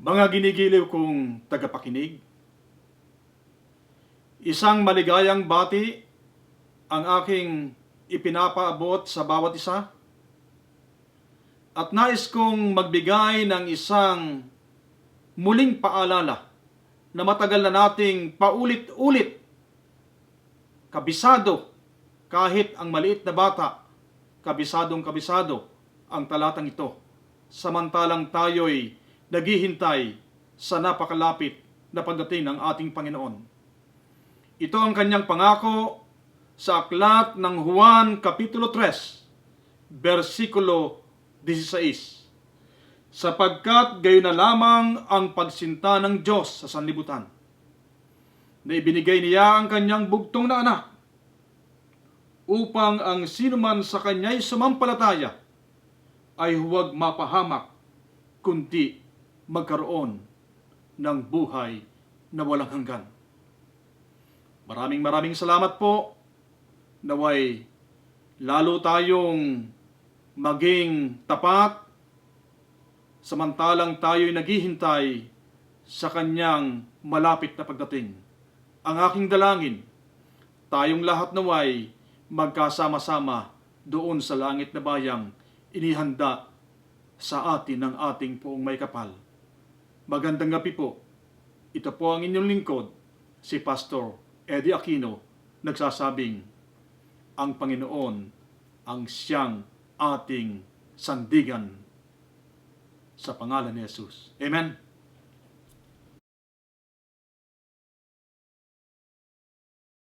Mga ginigiliw kong tagapakinig, isang maligayang bati ang aking ipinapaabot sa bawat isa at nais kong magbigay ng isang muling paalala na matagal na nating paulit-ulit kabisado, kahit ang maliit na bata, kabisadong-kabisado ang talatang ito, samantalang tayo'y naghihintay sa napakalapit na pagdating ng ating Panginoon. Ito ang kanyang pangako sa aklat ng Juan Kapitulo 3, versikulo 16. Sapagkat gayon na lamang ang pagsinta ng Diyos sa sanlibutan, na ibinigay niya ang kanyang bugtong na anak, upang ang sinuman sa kanya'y sumampalataya ay huwag mapahamak, kundi magkaroon ng buhay na walang hanggan. Maraming salamat po. Naway lalo tayong maging tapat samantalang tayo'y naghihintay sa kanyang malapit na pagdating. Ang aking dalangin, tayong lahat naway magkasama-sama doon sa langit na bayang inihanda sa atin ng ating poong may kapal. Magandang gabi po. Ito po ang inyong lingkod, si Pastor Eddie Aquino, nagsasabing, ang Panginoon ang siyang ating sandigan sa pangalan ni Jesus. Amen.